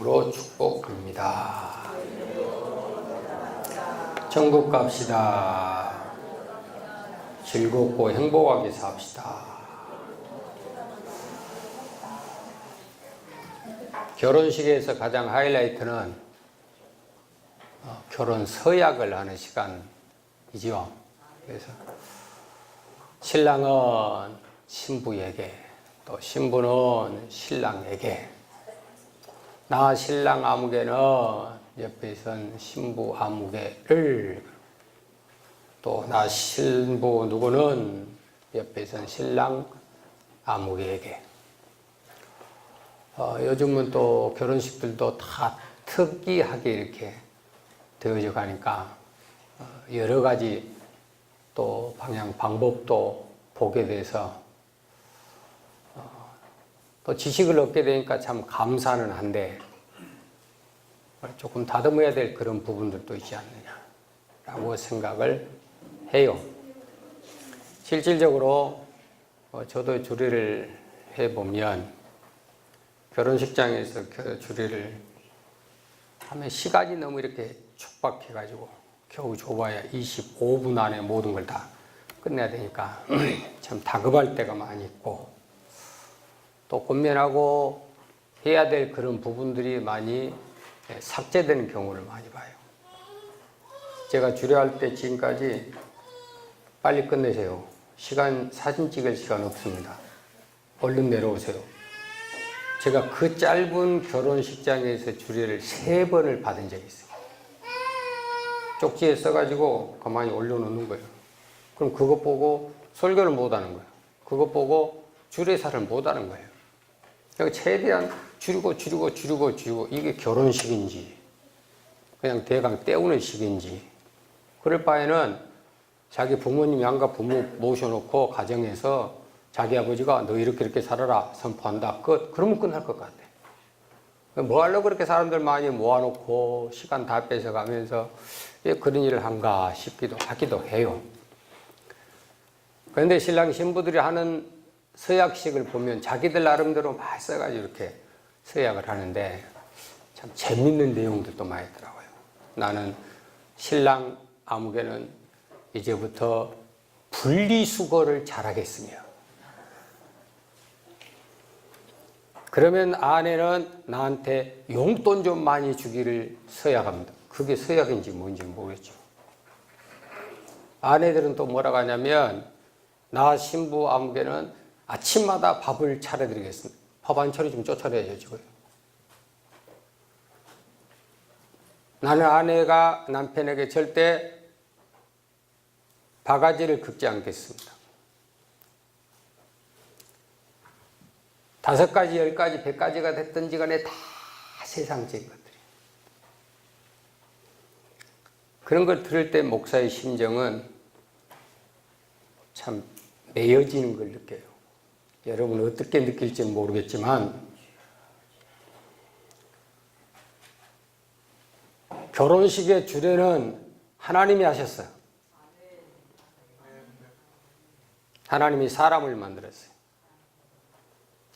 이름으로 축복합니다. 천국 갑시다. 즐겁고 행복하게 삽시다. 결혼식에서 가장 하이라이트는 결혼 서약을 하는 시간이죠. 그래서 신랑은 신부에게, 또 신부는 신랑에게, 나 신랑 아무개는 옆에 선 신부 아무개를, 또 나 신부 누구는 옆에 선 신랑 아무개에게. 요즘은 또 결혼식들도 다 특이하게 이렇게 되어져 가니까 여러 가지 또 방법도 보게 돼서 또 지식을 얻게 되니까 참 감사는 한데 조금 다듬어야 될 그런 부분들도 있지 않느냐라고 생각을 해요. 실질적으로 저도 주례를 해보면 결혼식장에서 주례를 하면 시간이 너무 이렇게 촉박해가지고 겨우 좁아야 25분 안에 모든 걸 다 끝내야 되니까 참 다급할 때가 많이 있고, 또 권면하고 해야 될 그런 부분들이 많이 삭제되는 경우를 많이 봐요. 제가 주례할 때 지금까지 빨리 끝내세요. 사진 찍을 시간 없습니다. 얼른 내려오세요. 제가 그 짧은 결혼식장에서 주례를 3번을 받은 적이 있어요. 쪽지에 써가지고 가만히 올려놓는 거예요. 그럼 그것 보고 설교를 못하는 거예요. 그것 보고 주례사를 못하는 거예요. 그러니까 최대한 줄이고 이게 결혼식인지 그냥 대강 때우는 식인지, 그럴 바에는 자기 부모님 양가 부모 모셔놓고 가정에서 자기 아버지가 너 이렇게 살아라 선포한다 끝, 그러면 끝날 것 같아. 뭐 하려고 그렇게 사람들 많이 모아놓고 시간 다 뺏어가면서 왜 그런 일을 한가 싶기도 하기도 해요. 그런데 신랑 신부들이 하는 서약식을 보면 자기들 나름대로 막 써가지고 이렇게 서약을 하는데 참 재밌는 내용들도 많이 있더라고요. 나는 신랑 아무개는 이제부터 분리수거를 잘하겠으며, 그러면 아내는 나한테 용돈 좀 많이 주기를 서약합니다. 그게 서약인지 뭔지 모르겠죠. 아내들은 또 뭐라고 하냐면, 나 신부 아무개는 아침마다 밥을 차려드리겠습니다. 밥 안 차려주면 쫓아내야죠, 지금. 나는 아내가 남편에게 절대 바가지를 긁지 않겠습니다. 5가지, 10가지, 100가지가 됐든지 간에 다 세상적인 것들이에요. 그런 걸 들을 때 목사의 심정은 참 매여지는 걸 느껴요. 여러분은 어떻게 느낄지는 모르겠지만 결혼식의 주례는 하나님이 하셨어요. 하나님이 사람을 만들었어요.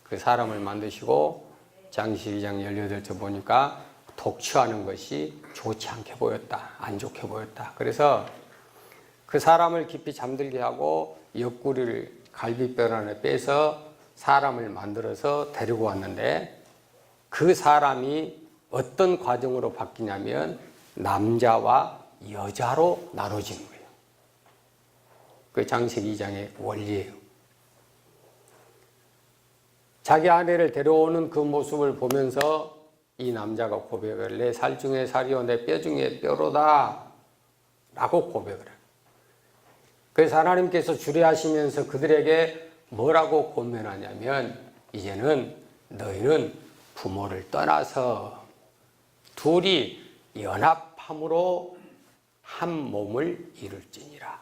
그 사람을 만드시고 장시 2장 18절 보니까 독취하는 것이 좋지 않게 보였다, 안 좋게 보였다. 그래서 그 사람을 깊이 잠들게 하고 옆구리를 갈비뼈 안에 빼서 사람을 만들어서 데리고 왔는데, 그 사람이 어떤 과정으로 바뀌냐면 남자와 여자로 나눠지는 거예요. 그 장세기 2장의 원리예요. 자기 아내를 데려오는 그 모습을 보면서 이 남자가 고백을, 내 살 중에 살이요 내 뼈 중에 뼈로다 라고 고백을 해요. 그래서 하나님께서 주례하시면서 그들에게 뭐라고 권면하냐면, 이제는 너희는 부모를 떠나서 둘이 연합함으로 한 몸을 이룰지니라.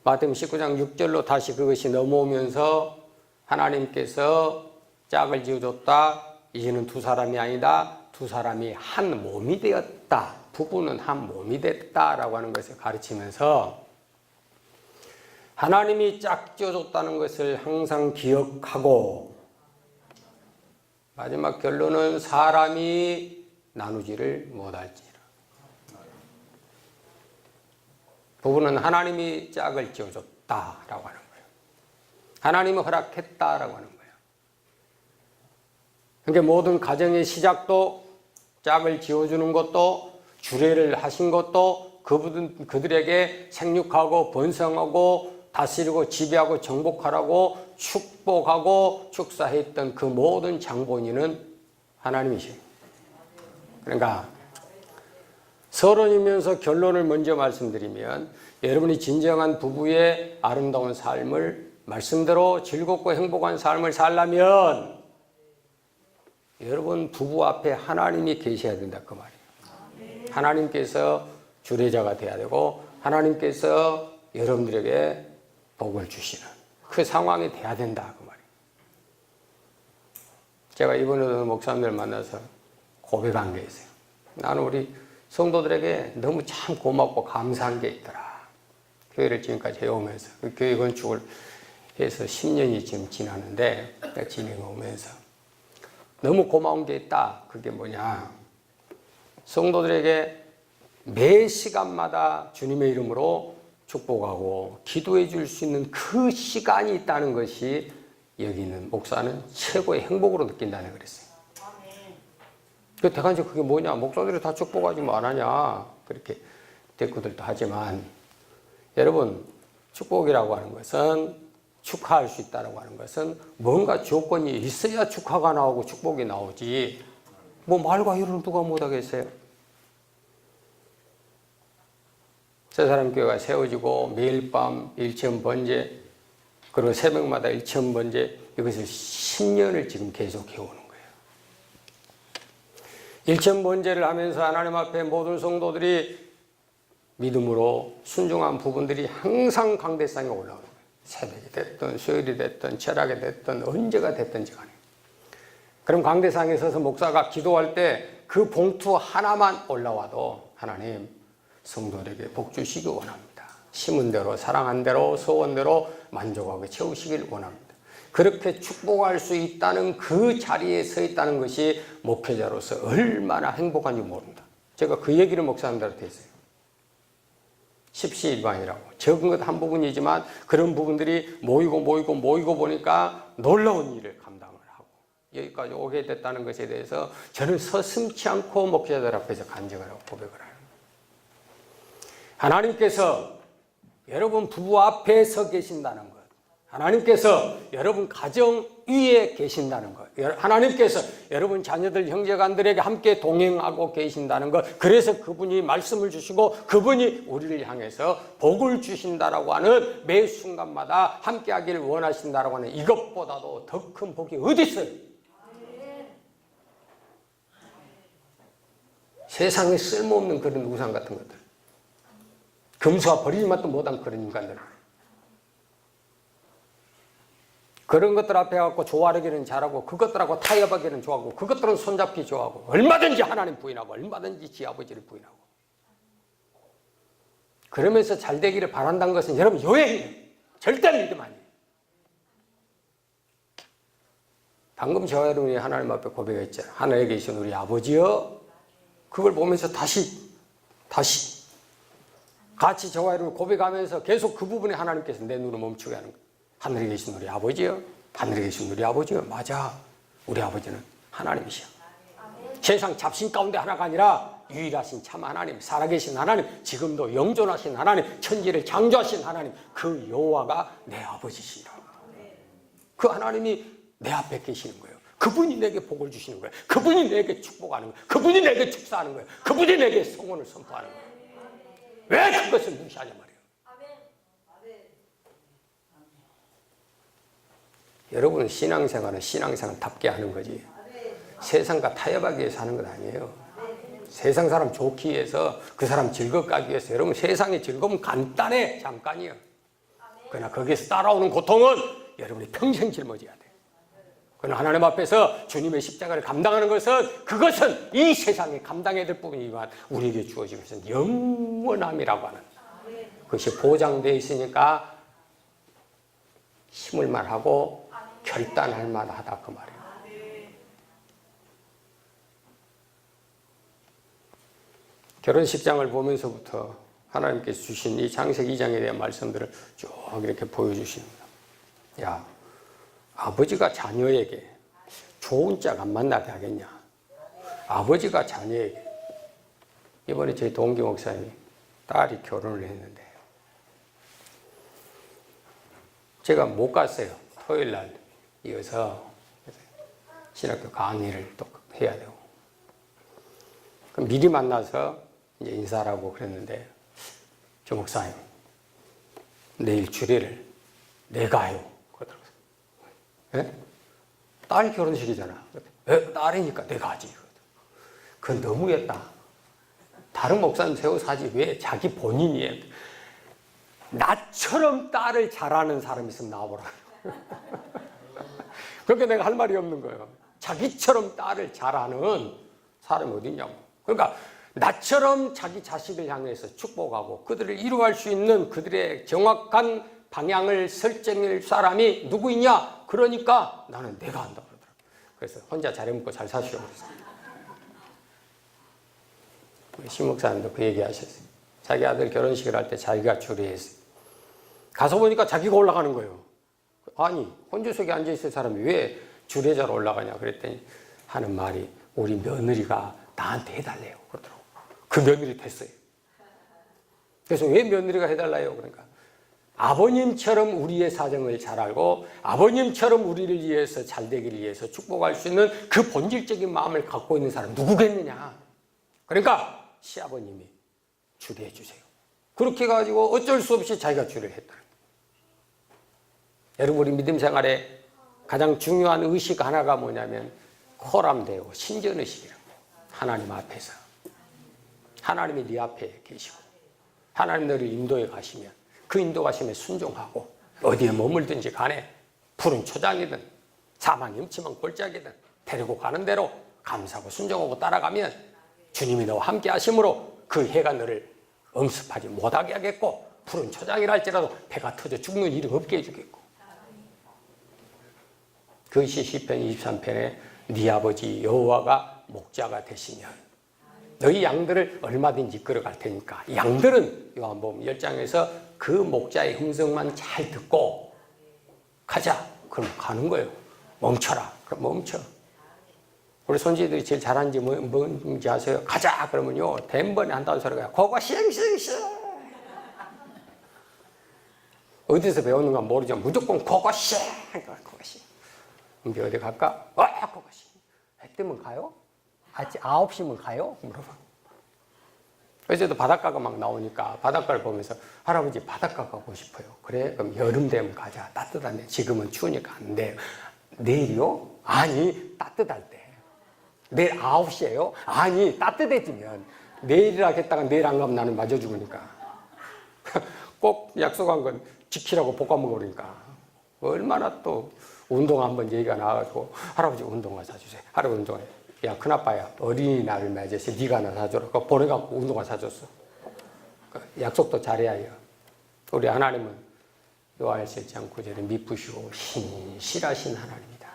마태복음 19장 6절로 다시 그것이 넘어오면서 하나님께서 짝을 지어줬다. 이제는 두 사람이 아니다. 두 사람이 한 몸이 되었다. 부부는 한 몸이 됐다라고 하는 것을 가르치면서 하나님이 짝 지어줬다는 것을 항상 기억하고, 마지막 결론은 사람이 나누지를 못할지라. 부부는 하나님이 짝을 지어줬다라고 하는 거예요. 하나님이 허락했다라고 하는 거예요. 그러니까 모든 가정의 시작도 짝을 지어주는 것도 주례를 하신 것도 그들에게 생육하고 번성하고 다스리고 지배하고 정복하라고 축복하고 축사했던 그 모든 장본인은 하나님이시에요. 그러니까 서론이면서 결론을 먼저 말씀드리면 여러분이 진정한 부부의 아름다운 삶을 말씀대로 즐겁고 행복한 삶을 살려면 여러분 부부 앞에 하나님이 계셔야 된다 그 말이에요. 하나님께서 주례자가 돼야 되고 하나님께서 여러분들에게 복을 주시는 그 상황이 돼야 된다 그 말이에요. 제가 이번에도 목사님들 만나서 고백한 게 있어요. 나는 우리 성도들에게 너무 참 고맙고 감사한 게 있더라. 교회를 지금까지 해오면서 그 교회 건축을 해서 10년이 지금 지났는데 진행하면서 너무 고마운 게 있다. 그게 뭐냐? 성도들에게 매 시간마다 주님의 이름으로 축복하고 기도해 줄 수 있는 그 시간이 있다는 것이 여기 있는 목사는 최고의 행복으로 느낀다는 그랬어요. 그 대관절 그게 뭐냐? 목사들이 다 축복하지 뭐 안 하냐? 그렇게 대꾸들도 하지만 여러분 축복이라고 하는 것은 축하할 수 있다고 하는 것은 뭔가 조건이 있어야 축하가 나오고 축복이 나오지 뭐 말과 이루는 누가 못하겠어요? 새사랑교회가 세워지고 매일 밤 일천번제 그리고 새벽마다 일천번제 이것을 10년을 지금 계속 해오는 거예요. 일천번제를 하면서 하나님 앞에 모든 성도들이 믿음으로 순종한 부분들이 항상 강대상에 올라오는 거예요. 새벽이 됐든 수요일이 됐든 철학이 됐든 언제가 됐든지 간에. 그럼 강대상에 서서 목사가 기도할 때 그 봉투 하나만 올라와도 하나님 성도들에게 복 주시기 원합니다. 심은 대로 사랑한 대로 소원대로 만족하게 채우시길 원합니다. 그렇게 축복할 수 있다는 그 자리에 서 있다는 것이 목회자로서 얼마나 행복한지 모른다. 제가 그 얘기를 목사님들한테 했어요. 십시일반이라고 적은 것 한 부분이지만 그런 부분들이 모이고 보니까 놀라운 일을 감당을 하고 여기까지 오게 됐다는 것에 대해서 저는 서슴지 않고 목회자들 앞에서 간증을 하고 고백을 하는 거예요. 하나님께서 여러분 부부 앞에 서 계신다는 것, 하나님께서 여러분 가정 위에 계신다는 것, 하나님께서 여러분 자녀들 형제간들에게 함께 동행하고 계신다는 것, 그래서 그분이 말씀을 주시고 그분이 우리를 향해서 복을 주신다라고 하는 매 순간마다 함께하기를 원하신다라고 하는 이것보다도 더 큰 복이 어디 있어요? 세상에 쓸모없는 그런 우상 같은 것들, 금수와 버리지 맛도 못한 그런 인간들, 그런 것들 앞에 갖고 조화르기는 잘하고 그것들하고 타협하기는 좋아하고 그것들은 손잡기 좋아하고 얼마든지 하나님 부인하고 얼마든지 지 아버지를 부인하고 그러면서 잘 되기를 바란다는 것은 여러분 여행이에요. 절대 믿음 아니에요. 방금 저와 여러분이 하나님 앞에 고백했잖아요. 하늘에 계신 우리 아버지여, 그걸 보면서 다시 같이 저와 여러분 고백하면서 계속 그 부분에 하나님께서 내 눈을 멈추게 하는 거예요. 하늘에 계신 우리 아버지요, 하늘에 계신 우리 아버지요. 맞아, 우리 아버지는 하나님이시야. 세상 잡신 가운데 하나가 아니라 유일하신 참 하나님, 살아계신 하나님, 지금도 영존하신 하나님, 천지를 창조하신 하나님, 그 여호와가 내 아버지시라. 그 하나님이 내 앞에 계시는 거예요. 그분이 내게 복을 주시는 거예요. 그분이 내게 축복하는 거예요. 그분이 내게 축사하는 거예요. 그분이 내게 성원을 선포하는 거예요. 왜 그것을 무시하냐 말이에요. 여러분 신앙생활은 신앙생활답게 하는 거지 세상과 타협하기 위해서 하는 것 아니에요. 세상 사람 좋기 위해서, 그 사람 즐겁게 하기 위해서. 여러분 세상의 즐거움은 간단해, 잠깐이에요. 그러나 거기에서 따라오는 고통은 여러분이 평생 짊어져야 돼요. 그러나 하나님 앞에서 주님의 십자가를 감당하는 것은, 그것은 이 세상에 감당해야 될 부분이지만 우리에게 주어진 것은 영원함이라고 하는 그것이 보장되어 있으니까 힘을 말하고 결단할 만하다 그 말이에요. 결혼식장을 보면서부터 하나님께서 주신 이 창세기 2장에 대한 말씀들을 쭉 이렇게 보여주십니다. 야, 아버지가 자녀에게 좋은 짝 안 만나게 하겠냐? 아버지가 자녀에게. 이번에 저희 동기 목사님이 딸이 결혼을 했는데 제가 못 갔어요. 토요일 날 이어서 신학교 강의를 또 해야 되고. 그럼 미리 만나서 이제 인사를 하고 그랬는데, 조 목사님, 내일 주례를 내가 해요. 그러더라고요. 예? 딸 결혼식이잖아. 왜? 딸이니까 내가 하지. 그건 너무했다. 다른 목사님 세워서 하지 왜 자기 본인이 해. 나처럼 딸을 잘하는 사람이 있으면 나와보라. 그렇게 내가 할 말이 없는 거예요. 자기처럼 딸을 잘하는 사람이 어디 있냐고. 그러니까 나처럼 자기 자식을 향해서 축복하고 그들을 이루어갈 수 있는 그들의 정확한 방향을 설정할 사람이 누구 있냐? 그러니까 나는 내가 한다 그러더라고요. 그래서 혼자 잘해먹고 잘 사시오 그랬어요. 신 목사님도 그 얘기 하셨어요. 자기 아들 결혼식을 할 때 자기가 주례했어요. 가서 보니까 자기가 올라가는 거예요. 아니, 혼주석에 앉아있을 사람이 왜 주례자로 올라가냐 그랬더니 하는 말이 우리 며느리가 나한테 해달래요 그러더라고요. 그 며느리 됐어요. 그래서 왜 며느리가 해달라요? 그러니까 아버님처럼 우리의 사정을 잘 알고 아버님처럼 우리를 위해서 잘 되기를 위해서 축복할 수 있는 그 본질적인 마음을 갖고 있는 사람 누구겠느냐. 그러니까 시아버님이 주례해 주세요. 그렇게 해가지고 어쩔 수 없이 자기가 주례를 했다. 여러분, 우리 믿음 생활에 가장 중요한 의식 하나가 뭐냐면 코람데오, 신전의식이라고. 하나님 앞에서 하나님이 네 앞에 계시고 하나님 너를 인도해 가시면 그 인도하심에 순종하고 어디에 머물든지 간에 푸른 초장이든 사망이 음침한 골짜기든 데리고 가는 대로 감사하고 순종하고 따라가면 주님이 너와 함께 하심으로 그 해가 너를 엄습하지 못하게 하겠고 푸른 초장이라 할지라도 배가 터져 죽는 일이 없게 해주겠고. 그것이 시편 23편에 네 아버지 여호와가 목자가 되시면 너희 양들을 얼마든지 이끌어갈 테니까. 양들은 요한복음 10장에서 그 목자의 음성만 잘 듣고 가자. 그럼 가는 거예요. 멈춰라. 그럼 멈춰. 우리 손지들이 제일 잘하는 게 뭔지 아세요? 가자. 그러면요. 댄번에 한다는 소리가 그거 싱싱싱. 어디서 배우는가 모르지만 무조건 그거 싱. 그거 싱. 우리 어디 갈까? 그거 싱. 해 뜨면 가요? 아침 9시면 가요? 물어봐. 어제도 바닷가가 막 나오니까 바닷가를 보면서 할아버지 바닷가 가고 싶어요. 그래? 그럼 여름 되면 가자. 따뜻한데 지금은 추우니까 안 돼요. 내일이요? 아니, 따뜻할 때. 내일 9시에요? 아니, 따뜻해지면. 내일이라 했다가 내일 안 가면 나는 맞아 죽으니까. 꼭 약속한 건 지키라고 볶아먹으니까. 얼마나 또 운동 한번 얘기가 나와가지고 할아버지 운동화 사주세요. 할아버지 운동화. 야, 큰아빠야, 어린이날을 맞이해서 네가 하나 사줘라. 그거 보내갖고 운동화 사줬어. 약속도 잘해야 해요. 우리 하나님은 요한일서 1장 9절에 미쁘시고 신실하신 하나님이다.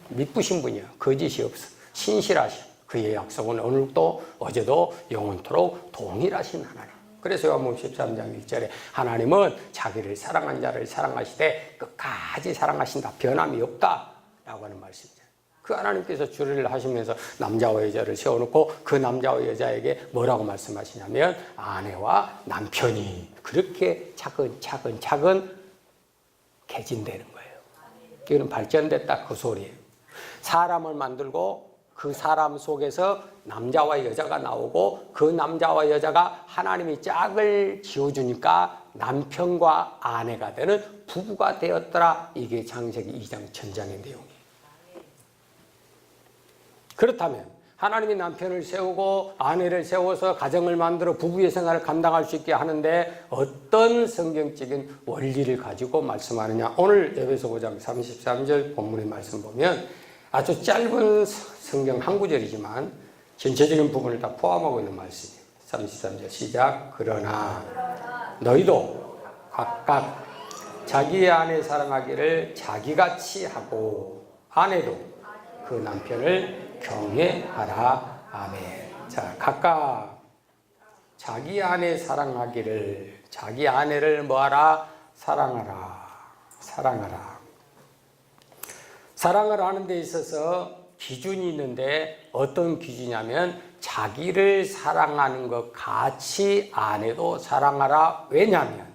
미쁘신 분이야. 거짓이 없어. 신실하신 그의 약속은 오늘도 어제도 영원토록 동일하신 하나님. 그래서 요한복음 13장 1절에 하나님은 자기를 사랑한 자를 사랑하시되 끝까지 사랑하신다. 변함이 없다. 라고 하는 말씀이죠. 그 하나님께서 주례를 하시면서 남자와 여자를 세워놓고 그 나머지와 여자에게 뭐라고 말씀하시냐면 아내와 남편이 그렇게 차근차근 개진되는 거예요. 이거는 발전됐다 그 소리예요. 사람을 만들고 그 사람 속에서 남자와 여자가 나오고 그 남자와 여자가 하나님이 짝을 지어주니까 남편과 아내가 되는 부부가 되었더라. 이게 창세기 2장 전장의 내용이에요. 그렇다면 하나님이 남편을 세우고 아내를 세워서 가정을 만들어 부부의 생활을 감당할 수 있게 하는데 어떤 성경적인 원리를 가지고 말씀하느냐. 오늘 에베소 5장 33절 본문의 말씀 보면 아주 짧은 성경 한 구절이지만 전체적인 부분을 다 포함하고 있는 말씀이에요. 33절 시작. 그러나 너희도 각각 자기의 아내 사랑하기를 자기같이 하고 아내도 그 남편을 경외하라. 아멘. 자, 각각 자기 아내 사랑하기를, 자기 아내를 뭐하라? 사랑하라. 사랑하라. 사랑을 하는 데 있어서 기준이 있는데 어떤 기준이냐면 자기를 사랑하는 것 같이 아내도 사랑하라. 왜냐하면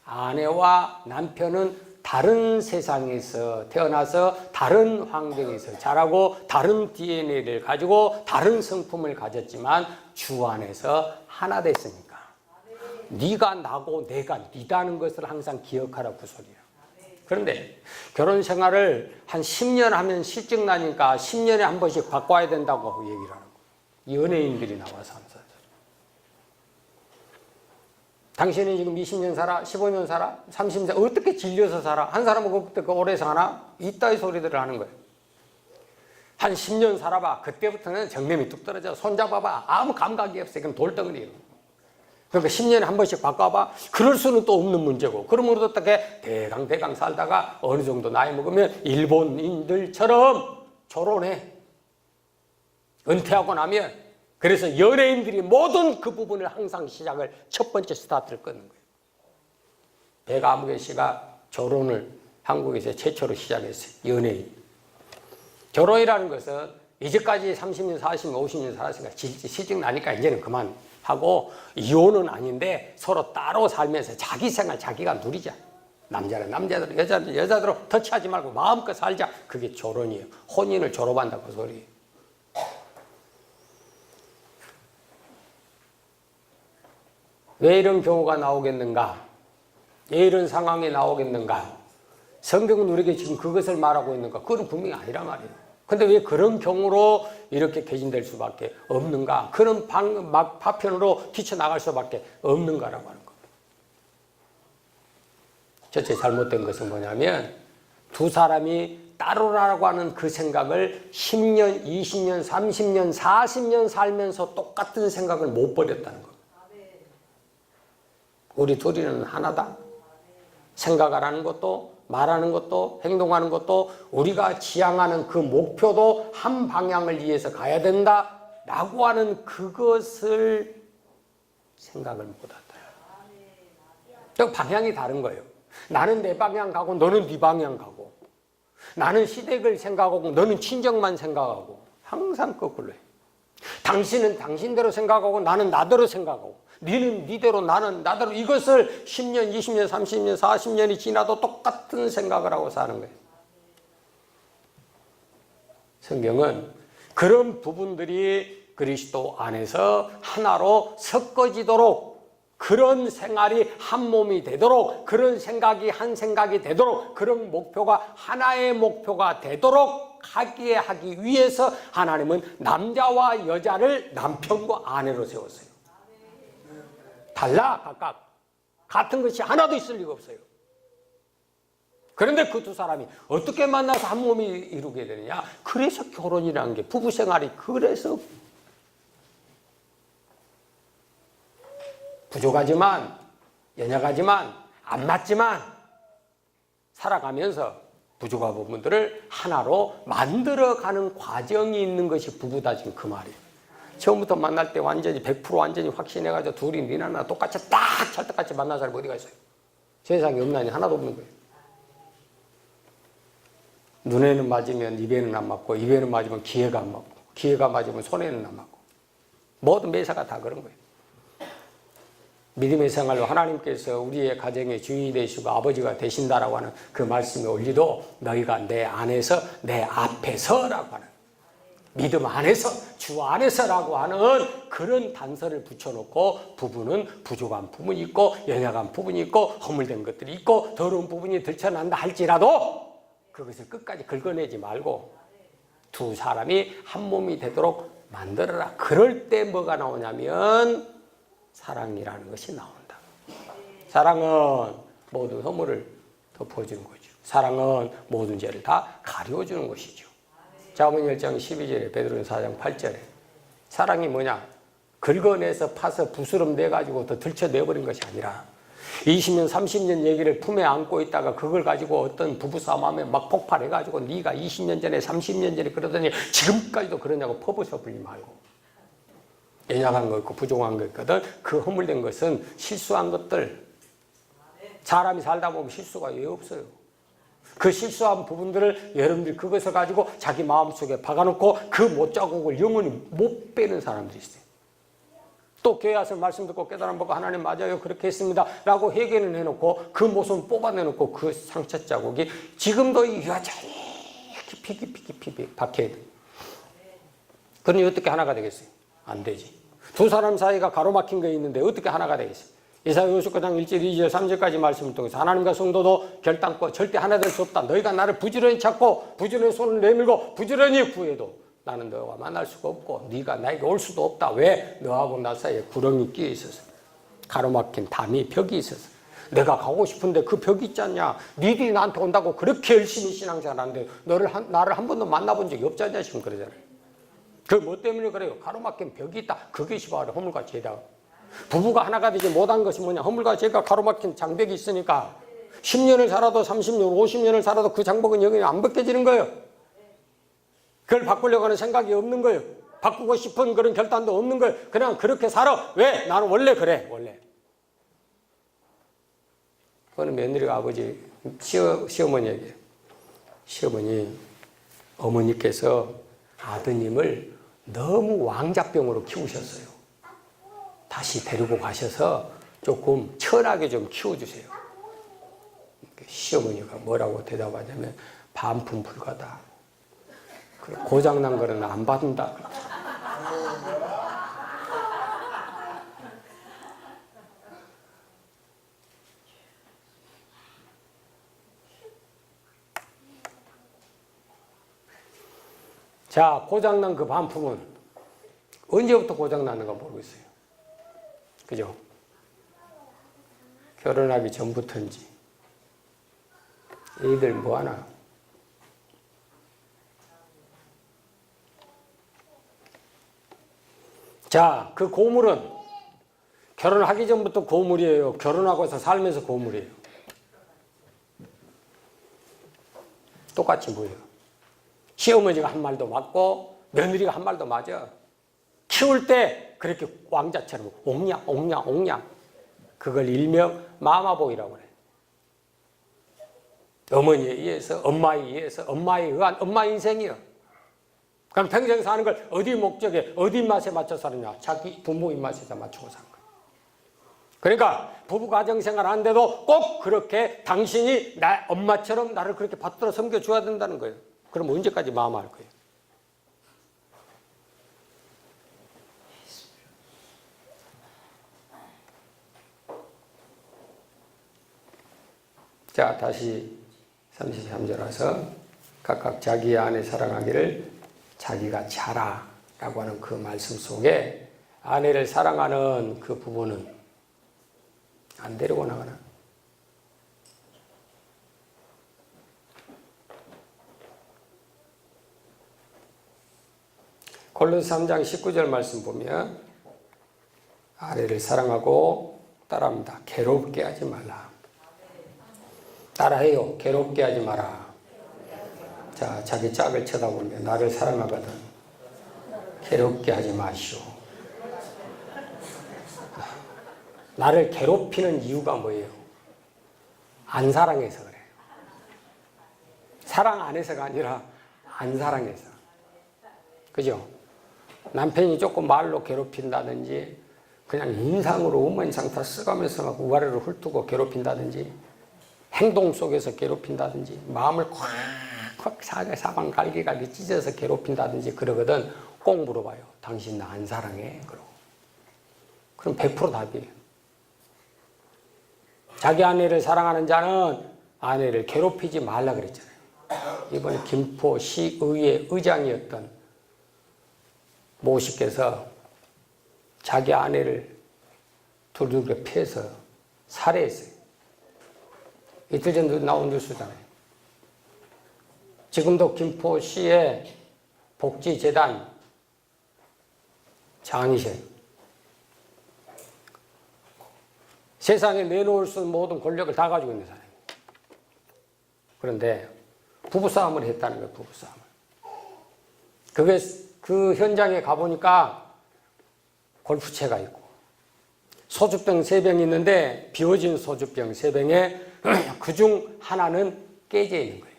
아내와 남편은 다른 세상에서 태어나서 다른 환경에서 자라고 다른 DNA를 가지고 다른 성품을 가졌지만 주 안에서 하나 됐으니까 네가 나고 내가 네다는 것을 항상 기억하라고 그 소리야. 그런데 결혼 생활을 한 10년 하면 실증 나니까 10년에 한 번씩 바꿔야 된다고 얘기를 하는 거예요. 연예인들이 나와서 하면서. 당신은 지금 20년 살아? 15년 살아? 30년 살아? 어떻게 질려서 살아? 한 사람은 그때 오래 사나? 이따위 소리들을 하는 거예요. 한 10년 살아봐. 그때부터는 정념이 뚝 떨어져. 손잡아봐. 아무 감각이 없어. 그럼 돌덩어리예요. 그러니까 10년에 한 번씩 바꿔봐. 그럴 수는 또 없는 문제고. 그러므로 어떻게 대강 살다가 어느 정도 나이 먹으면 일본인들처럼 결혼해. 은퇴하고 나면 그래서 연예인들이 모든 그 부분을 항상 시작을 첫 번째 스타트를 끊는 거예요. 백아무개 씨가 결혼을 한국에서 최초로 시작했어요. 연예인. 결혼이라는 것은 이제까지 30년, 40년, 50년 살았으니까 시집 나니까 이제는 그만하고 이혼은 아닌데 서로 따로 살면서 자기 생활 자기가 누리자. 남자는 남자대로, 여자는 여자대로 터치하지 말고 마음껏 살자. 그게 결혼이에요. 혼인을 졸업한다고 그 소리예요. 왜 이런 경우가 나오겠는가? 왜 이런 상황이 나오겠는가? 성경은 우리에게 지금 그것을 말하고 있는가? 그건 분명히 아니란 말이에요. 근데 왜 그런 경우로 이렇게 개진될 수밖에 없는가? 그런 파편으로 뛰쳐나갈 수밖에 없는가라고 하는 겁니다. 첫째 잘못된 것은 뭐냐면 두 사람이 따로라고 하는 그 생각을 10년, 20년, 30년, 40년 살면서 똑같은 생각을 못 버렸다는 겁니다. 우리 둘이는 하나다. 생각을 하는 것도 말하는 것도 행동하는 것도 우리가 지향하는 그 목표도 한 방향을 위해서 가야 된다 라고 하는 그것을 생각을 못한다. 방향이 다른 거예요. 나는 내 방향 가고 너는 네 방향 가고 나는 시댁을 생각하고 너는 친정만 생각하고 항상 거꾸로 해요. 당신은 당신대로 생각하고 나는 나대로 생각하고 너는 네대로 나는 나대로 이것을 10년, 20년, 30년, 40년이 지나도 똑같은 생각을 하고 사는 거예요. 성경은 그런 부분들이 그리스도 안에서 하나로 섞어지도록 그런 생활이 한 몸이 되도록 그런 생각이 한 생각이 되도록 그런 목표가 하나의 목표가 되도록 하기 위해서 하나님은 남자와 여자를 남편과 아내로 세웠어요. 달라 각각 같은 것이 하나도 있을 리가 없어요. 그런데 그 두 사람이 어떻게 만나서 한 몸이 이루게 되느냐? 그래서 결혼이라는 게 부부 생활이 그래서 부족하지만 연약하지만 안 맞지만 살아가면서 부족한 부분들을 하나로 만들어가는 과정이 있는 것이 부부다 지금 그 말이에요. 처음부터 만날 때 완전히 100% 완전히 확신해가지고 둘이 니나나 똑같이 딱 찰떡같이 만난 사람이 어디가 있어요? 세상에 없나니 하나도 없는 거예요. 눈에는 맞으면 입에는 안 맞고 입에는 맞으면 귀에가 안 맞고 귀에가 맞으면 손에는 안 맞고 모든 매사가 다 그런 거예요. 믿음의 생활로 하나님께서 우리의 가정의 주인이 되시고 아버지가 되신다라고 하는 그 말씀의 원리도 너희가 내 안에서 내 앞에서라고 하는 믿음 안에서 주 안에서라고 하는 그런 단서를 붙여놓고 부부는 부족한 부분이 있고 연약한 부분이 있고 허물된 것들이 있고 더러운 부분이 들춰난다 할지라도 그것을 끝까지 긁어내지 말고 두 사람이 한 몸이 되도록 만들어라. 그럴 때 뭐가 나오냐면 사랑이라는 것이 나온다. 사랑은 모든 허물을 덮어주는 거죠. 사랑은 모든 죄를 다 가려주는 것이죠. 자문 1장 12절에 베드로전 4장 8절에 사랑이 뭐냐? 긁어내서 파서 부스럼 내가지고 더 들쳐내버린 것이 아니라 20년 30년 얘기를 품에 안고 있다가 그걸 가지고 어떤 부부싸움하면 막 폭발해가지고 네가 20년 전에 30년 전에 그러더니 지금까지도 그러냐고 퍼부숴 버리지 말고 연약한 거 있고 부족한 거 있거든. 그 허물된 것은 실수한 것들. 사람이 살다 보면 실수가 왜 없어요. 그 실수한 부분들을 여러분들이 그것을 가지고 자기 마음속에 박아놓고 그 못자국을 영원히 못 빼는 사람들이 있어요. 또 교회 와서 말씀 듣고 깨달음 받고 하나님 맞아요 그렇게 했습니다 라고 회개는 해놓고 그 모습을 뽑아내놓고 그 상처 자국이 지금도 여전히 깊이 박혀야 돼요. 그러니 어떻게 하나가 되겠어요? 안 되지. 두 사람 사이가 가로막힌 게 있는데 어떻게 하나가 되겠어요? 이사야 59장 1절 2절 3절까지 말씀을 통해서 하나님과 성도도 결단코 절대 하나 될 수 없다. 너희가 나를 부지런히 찾고 부지런히 손을 내밀고 부지런히 구해도 나는 너와 만날 수가 없고 네가 나에게 올 수도 없다. 왜? 너하고 나 사이에 구렁이 끼어 있어서, 가로막힌 담이 벽이 있어서. 내가 가고 싶은데 그 벽이 있지 않냐. 니들이 나한테 온다고 그렇게 열심히 신앙생활 하는데 나를 한 번도 만나본 적이 없지 않냐 지금 그러잖아요. 그 뭐 때문에 그래요? 가로막힌 벽이 있다. 그것이 바로 허물과 죄다. 부부가 하나가 되지 못한 것이 뭐냐. 허물과 죄가 가로막힌 장벽이 있으니까 10년을 살아도 30년, 50년을 살아도 그 장벽은 영원히 안 벗겨지는 거예요. 그걸 바꾸려고 하는 생각이 없는 거예요. 바꾸고 싶은 그런 결단도 없는 거예요. 그냥 그렇게 살아. 왜? 나는 원래 그래. 원래. 그거는 며느리가 아버지, 시어머니에게. 시어머니, 어머니께서 아드님을 너무 왕자병으로 키우셨어요. 다시 데리고 가셔서 조금 철하게 좀 키워주세요. 시어머니가 뭐라고 대답하냐면 반품 불가다. 고장난 거는 안 받는다. 자, 고장난 그 반품은 언제부터 고장나는가 모르겠어요. 그죠? 결혼하기 전부터인지. 애들 뭐하나. 자, 그 고물은 결혼하기 전부터 고물이에요. 결혼하고서 살면서 고물이에요. 똑같이 뭐예요? 시어머니가 한 말도 맞고 며느리가 한 말도 맞아. 키울 때 그렇게 왕자처럼 옹냥 그걸 일명 마마보이라고 그래. 어머니에 의해서, 엄마에 의해서, 엄마에 의한 엄마 인생이요. 그럼 평생 사는 걸 어디 목적에, 어디 입맛에 맞춰 사느냐? 자기 부모 입맛에 맞추고 사는 거예요. 그러니까 부부 가정생활 하는데도 꼭 그렇게 당신이 나 엄마처럼 나를 그렇게 받들어 섬겨줘야 된다는 거예요. 그럼 언제까지 마마할 거예요? 자, 다시 33절 와서 각각 자기 아내 사랑하기를 자기가 잘하 라고 하는 그 말씀 속에 아내를 사랑하는 그 부부는 안 데리고 나가나? 골로새 3장 19절 말씀 보면 아내를 사랑하고 따라합니다. 괴롭게 하지 말라. 따라해요. 괴롭게 하지 마라. 자, 자기 짝을 쳐다보면 나를 사랑하거든. 괴롭게 하지 마시오. 나를 괴롭히는 이유가 뭐예요? 안 사랑해서 그래요. 사랑 안 해서가 아니라 안 사랑해서. 그죠? 남편이 조금 말로 괴롭힌다든지 그냥 인상으로 엉망인상 다 써가면서 막 우아래로 훑고 괴롭힌다든지 행동 속에서 괴롭힌다든지 마음을 콱콱 사방 갈기갈기 찢어서 괴롭힌다든지 그러거든. 꼭 물어봐요. 당신 나 안 사랑해? 그러고. 그럼 100% 답이에요. 자기 아내를 사랑하는 자는 아내를 괴롭히지 말라 그랬잖아요. 이번에 김포시의회 의장이었던 모 씨께서 자기 아내를 두들겨 패서 살해했어요. 이틀 전도 나온 뉴스잖아요. 지금도 김포시의 복지재단 장이세요. 세상에 내놓을 수 있는 모든 권력을 다 가지고 있는 사람이에요. 그런데 부부싸움을 했다는 거예요. 부부싸움을. 그게 그 현장에 가보니까 골프채가 있고 소주병 3병이 있는데 비워진 소주병 3병에 그중 하나는 깨져 있는 거예요.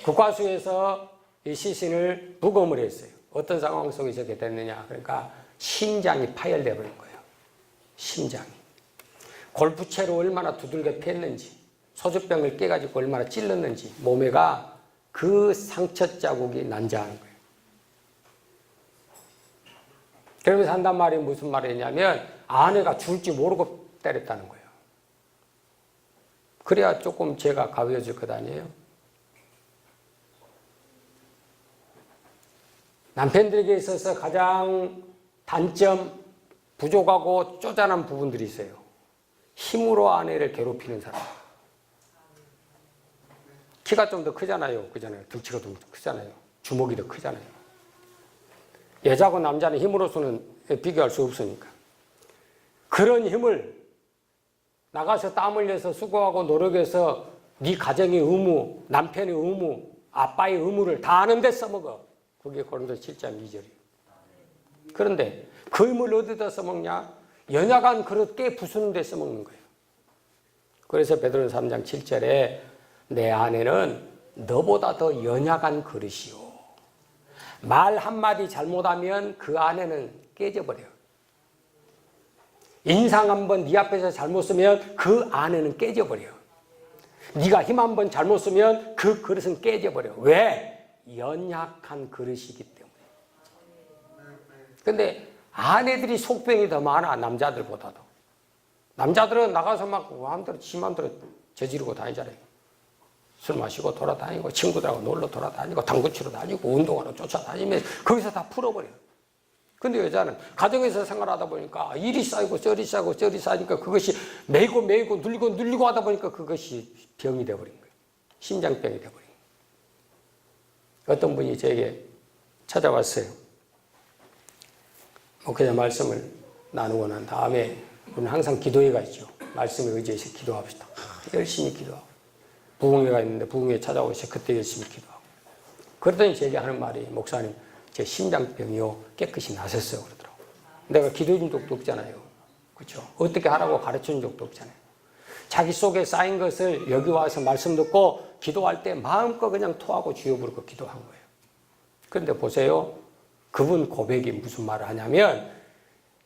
국과수에서 이 시신을 부검을 했어요. 어떤 상황 속에 저게 됐느냐. 그러니까 심장이 파열돼 버린 거예요. 심장이. 골프채로 얼마나 두들겨 팼는지, 소주병을 깨가지고 얼마나 찔렀는지 몸에가 그 상처 자국이 난자하는 거예요. 그러면서 한단 말이 무슨 말이냐면 아내가 죽을지 모르고 때렸다는 거예요. 그래야 조금 죄가 가벼워질 것 아니에요? 남편들에게 있어서 가장 단점, 부족하고 쪼잔한 부분들이 있어요. 힘으로 아내를 괴롭히는 사람. 키가 좀 더 크잖아요. 그잖아요. 덩치가 좀 크잖아요. 주먹이 더 크잖아요. 여자하고 남자는 힘으로서는 비교할 수 없으니까. 그런 힘을 나가서 땀 흘려서 수고하고 노력해서 네 가정의 의무, 남편의 의무, 아빠의 의무를 다 하는데 써먹어. 그게 고린도서 7장 2절이에요. 그런데 그 힘을 어디다 써먹냐? 연약한 그릇 깨 부수는 데 써먹는 거예요. 그래서 베드로서 3장 7절에 내 아내는 너보다 더 연약한 그릇이요. 말 한마디 잘못하면 그 아내는 깨져버려요. 인상 한번 네 앞에서 잘못 쓰면 그 아내는 깨져버려요. 네가 힘 한번 잘못 쓰면 그 그릇은 깨져버려요. 왜? 연약한 그릇이기 때문에. 근데 아내들이 속병이 더 많아. 남자들보다도. 남자들은 나가서 막 마음대로 지 마음대로 저지르고 다니잖아요. 술 마시고 돌아다니고 친구들하고 놀러 돌아다니고 당구 치러 다니고 운동하러 쫓아다니면서 거기서 다 풀어버려요. 근데 여자는 가정에서 생활하다 보니까 일이 쌓이고 쩔이 쌓이고 쩔이 쌓이니까 그것이 매이고 눌리고 하다 보니까 그것이 병이 돼버린 거예요. 심장병이 돼버린 거예요. 어떤 분이 저에게 찾아왔어요. 목회자 말씀을 나누고 난 다음에 우리는 항상 기도회가 있죠. 말씀에 의지해서 기도합시다. 열심히 기도하고. 부흥회가 있는데 부흥회 찾아오셔서 그때 열심히 기도하고. 그러더니 제게 하는 말이 목사님 제 심장병이요 깨끗이 나섰어요 그러더라고요. 내가 기도해준 적도 없잖아요. 그렇죠? 어떻게 하라고 가르쳐준 적도 없잖아요. 자기 속에 쌓인 것을 여기 와서 말씀 듣고 기도할 때 마음껏 그냥 토하고 주여 부르고 기도한 거예요. 그런데 보세요. 그분 고백이 무슨 말을 하냐면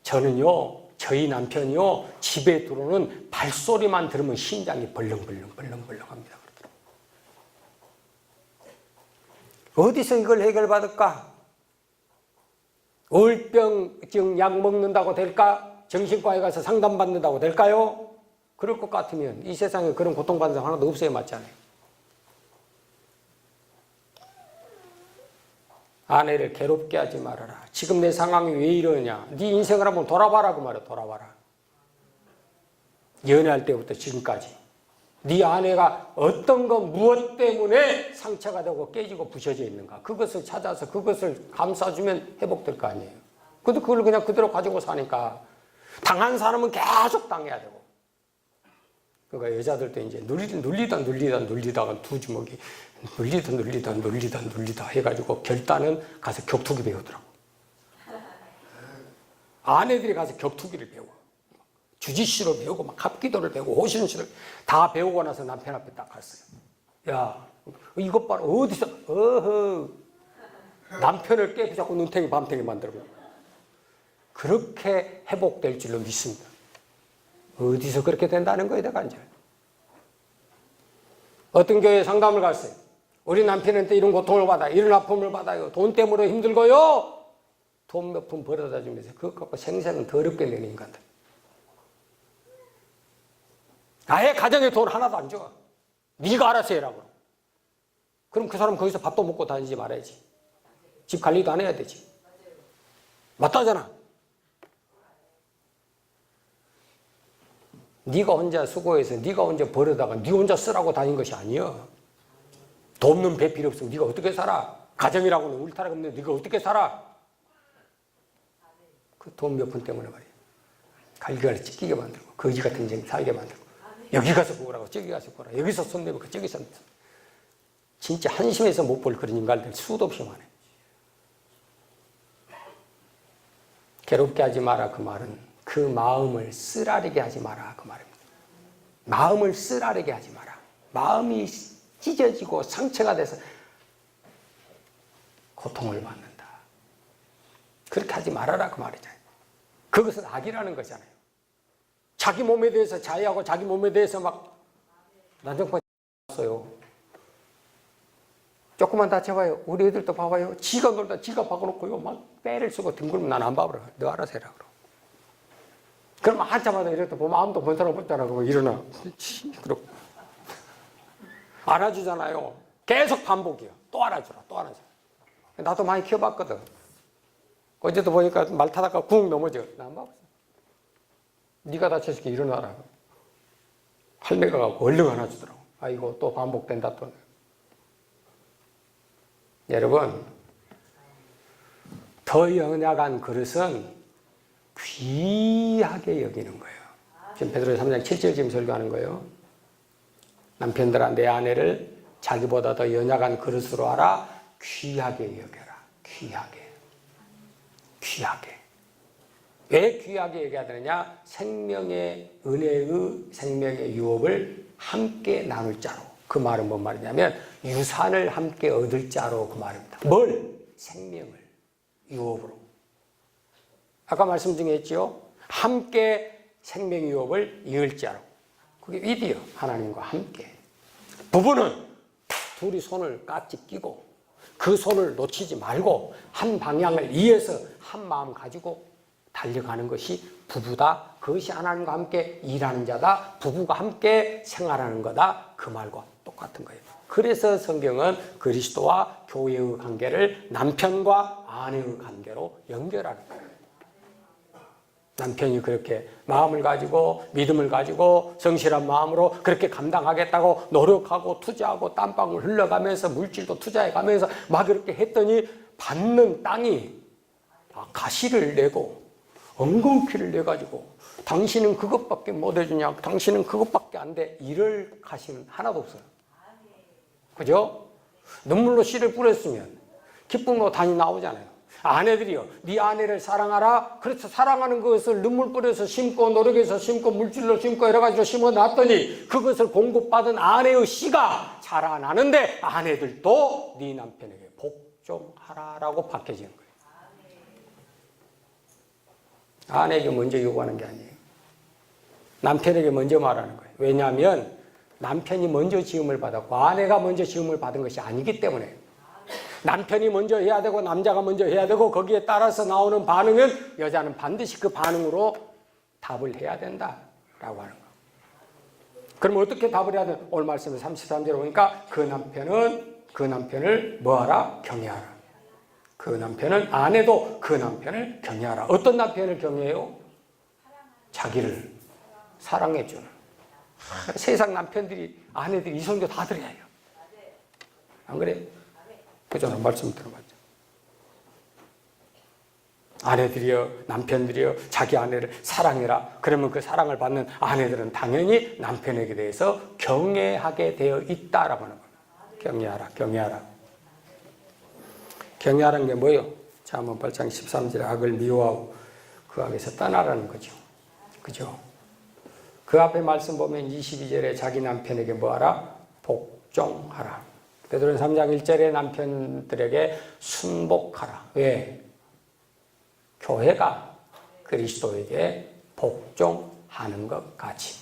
저는요 저희 남편이요 집에 들어오는 발소리만 들으면 심장이 벌렁벌렁 합니다 그러더라고요. 어디서 이걸 해결받을까? 우울병증 약 먹는다고 될까? 정신과에 가서 상담받는다고 될까요? 그럴 것 같으면 이 세상에 그런 고통받는 사람 하나도 없어야 맞잖아요. 아내를 괴롭게 하지 말아라. 지금 내 상황이 왜 이러냐? 네 인생을 한번 돌아봐라 그 말이야. 돌아봐라. 연애할 때부터 지금까지 네 아내가 어떤 것 무엇 때문에 상처가 되고 깨지고 부셔져 있는가? 그것을 찾아서 그것을 감싸주면 회복될 거 아니에요. 근데 그걸 그냥 그대로 가지고 사니까 당한 사람은 계속 당해야 되고. 그러니까 여자들도 이제 눌리다가 두 주먹이 눌리다 해가지고 결단은 가서 격투기 배우더라고. 아내들이 가서 격투기를 배워. 주짓수를 배우고 막 합기도를 배우고 호신술을 다 배우고 나서 남편 앞에 딱 갔어요. 야 이것 봐라 어디서 남편을 깨부자고 눈탱이 밤탱이 만들고 그렇게 회복될 줄로 믿습니다. 어디서 그렇게 된다는 거예요 내가 이제. 어떤 교회에 상담을 갔어요. 우리 남편한테 이런 고통을 받아요. 이런 아픔을 받아요. 돈 때문에 힘들고요. 돈 몇 푼 벌어다 주면서 그것 갖고 생생은 더럽게 내는 인간들. 아예 가정에 돈 하나도 안 줘. 네가 알아서 해라고. 그럼 그 사람 거기서 밥도 먹고 다니지 말아야지. 집 관리도 안 해야 되지. 맞다잖아. 네가 혼자 수고해서 네가 혼자 벌어다가 네 혼자 쓰라고 다닌 것이 아니야. 돈 없는 배 필요 없으면 네가 어떻게 살아? 가정이라고는 울타리가 없는데 네가 어떻게 살아? 그 돈 몇 푼 때문에 말이야. 갈기갈기 찢기게 만들고 거지 같은 인생 살게 만들고 여기 가서 보라고 저기 가서 보라. 여기서 손 내밀고 저기서 진짜 한심해서 못 볼 그런 인간들 수도 없이 많아요. 괴롭게 하지 마라 그 말은 그 마음을 쓰라리게 하지 마라 그 말입니다. 마음을 쓰라리게 하지 마라. 마음이 찢어지고 상처가 돼서 고통을 받는다. 그렇게 하지 말아라 그 말이잖아요. 그것은 악이라는 거잖아요. 자기 몸에 대해서 자해하고 자기 몸에 대해서 막 난장판어요. 조금만 다쳐봐요. 우리 애들도 봐봐요. 지가 놀다 지가 박아놓고요. 막 빼를 쓰고 뒹굴면 난 안 봐버려. 너 알아서 해라. 그럼 한참마다 이렇게 보면 아무도 본 사람 없잖아. 그러고 일어나. 그러고. 안아주잖아요. 계속 반복이요. 또 안아주라. 또 안아주라. 나도 많이 키워봤거든. 어제도 보니까 말 타다가 쿵 넘어져. 나 안 봐봤어. 네가 다쳤으니까 일어나라. 할매가 가고 얼른 안아주더라고. 아이고 또 반복된다 또. 여러분 더 연약한 그릇은 귀하게 여기는 거예요. 지금 베드로 3장 7절 지금 설교하는 거예요. 남편들아 내 아내를 자기보다 더 연약한 그릇으로 알아 귀하게 여겨라. 귀하게. 귀하게. 왜 귀하게 여겨야 되느냐? 생명의 은혜의 생명의 유업을 함께 나눌 자로. 그 말은 뭔 말이냐면 유산을 함께 얻을 자로 그 말입니다. 뭘? 생명을 유업으로. 아까 말씀 중에 했죠. 함께 생명 유업을 이을 자로. 그게 위디어 하나님과 함께. 부부는 둘이 손을 깍지 끼고 그 손을 놓치지 말고 한 방향을 이해서 한 마음 가지고 달려가는 것이 부부다. 그것이 하나님과 함께 일하는 자다. 부부가 함께 생활하는 거다. 그 말과 똑같은 거예요. 그래서 성경은 그리스도와 교회의 관계를 남편과 아내의 관계로 연결하는 거예요. 남편이 그렇게 마음을 가지고 믿음을 가지고 성실한 마음으로 그렇게 감당하겠다고 노력하고 투자하고 땀방울 흘러가면서 물질도 투자해가면서 막 그렇게 했더니 받는 땅이 가시를 내고 엉겅퀴를 내가지고 당신은 그것밖에 못 해주냐, 당신은 그것밖에 안 돼, 이럴 가시는 하나도 없어요. 그죠? 눈물로 씨를 뿌렸으면 기쁨으로 단이 나오잖아요. 아내들이요, 네 아내를 사랑하라. 그래서 사랑하는 것을 눈물 뿌려서 심고 노력해서 심고 물질로 심고 여러 가지로 심어놨더니 그것을 공급받은 아내의 씨가 자라나는데 아내들도 네 남편에게 복종하라라고 바뀌어지는 거예요. 아내에게 먼저 요구하는 게 아니에요. 남편에게 먼저 말하는 거예요. 왜냐하면 남편이 먼저 지음을 받았고 아내가 먼저 지음을 받은 것이 아니기 때문에 남편이 먼저 해야 되고 남자가 먼저 해야 되고 거기에 따라서 나오는 반응은 여자는 반드시 그 반응으로 답을 해야 된다라고 하는 거예요. 그럼 어떻게 답을 해야 되나? 오늘 말씀에 33절에 보니까 그 남편을 뭐하라? 경외하라. 그 남편은 아내도 그 남편을 경외하라. 어떤 남편을 경외해요? 자기를 사랑해주는. 세상 남편들이 아내들이 이 성교 다 들어야 해요. 안 그래요? 그전에 말씀 들어봤죠. 아내들이여 남편들이여 자기 아내를 사랑해라. 그러면 그 사랑을 받는 아내들은 당연히 남편에게 대해서 경외하게 되어 있다라고 하는 겁니다. 경외하라. 경외하라. 경외하라는 게 뭐예요? 잠언 8장 13절에 악을 미워하고 그 악에서 떠나라는 거죠. 그죠? 그 앞에 말씀 보면 22절에 자기 남편에게 뭐하라? 복종하라. 베드로는 3장 1절에 남편들에게 순복하라. 왜? 교회가 그리스도에게 복종하는 것 같이.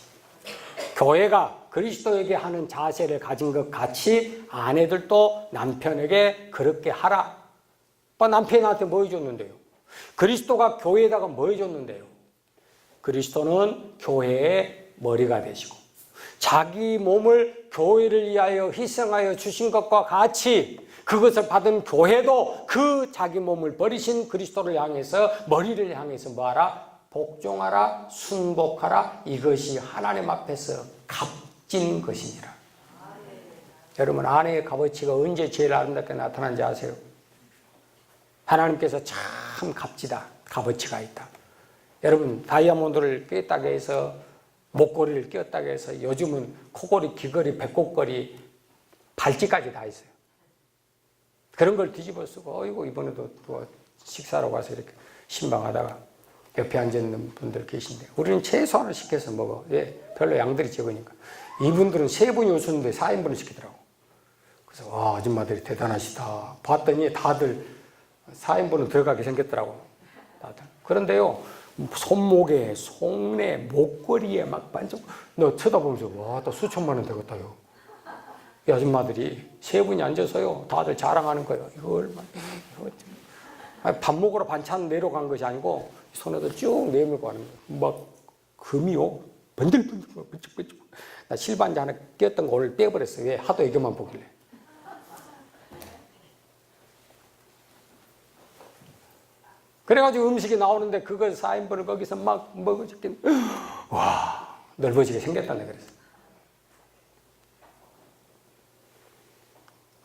교회가 그리스도에게 하는 자세를 가진 것 같이 아내들도 남편에게 그렇게 하라. 남편이 나한테 뭐 해줬는데요? 그리스도가 교회에다가 뭐 해줬는데요? 그리스도는 교회의 머리가 되시고 자기 몸을 교회를 위하여 희생하여 주신 것과 같이 그것을 받은 교회도 그 자기 몸을 버리신 그리스도를 향해서 머리를 향해서 뭐하라? 복종하라, 순복하라. 이것이 하나님 앞에서 값진 것이니라. 여러분 아내의 값어치가 언제 제일 아름답게 나타난지 아세요? 하나님께서 참 값지다, 값어치가 있다. 여러분 다이아몬드를 꿰다가 해서 목걸이를 꼈다고 해서 요즘은 코걸이, 귀걸이, 배꼽걸이, 발찌까지 다 있어요. 그런 걸 뒤집어 쓰고 어이구 이번에도 식사하러 가서 이렇게 신방하다가 옆에 앉아있는 분들 계신데 우리는 최소한을 시켜서 먹어. 왜? 별로 양들이 적으니까. 이분들은 3분이 오셨는데 4인분을 시키더라고. 그래서 와, 아줌마들이 대단하시다. 봤더니 다들 4인분은 들어가게 생겼더라고. 다들. 그런데요, 손목에, 손에, 목걸이에 막 반짝, 너 쳐다보면서 와, 또 수천만 원 되겠다요. 이 아줌마들이 3분이 앉아서요, 다들 자랑하는 거예요. 이거 얼마, 밥 먹으러 반찬 내려간 것이 아니고 손에도 쭉 내밀고 하는 거예요. 막 금이요, 번들번들, 번쩍번쩍. 나 실반지 하나 꼈던 거 오늘 빼버렸어요. 왜? 하도 애교만 보길래. 그래가지고 음식이 나오는데 그걸 4인분을 거기서 막 먹어주긴, 와, 넓어지게 생겼다네, 그래서.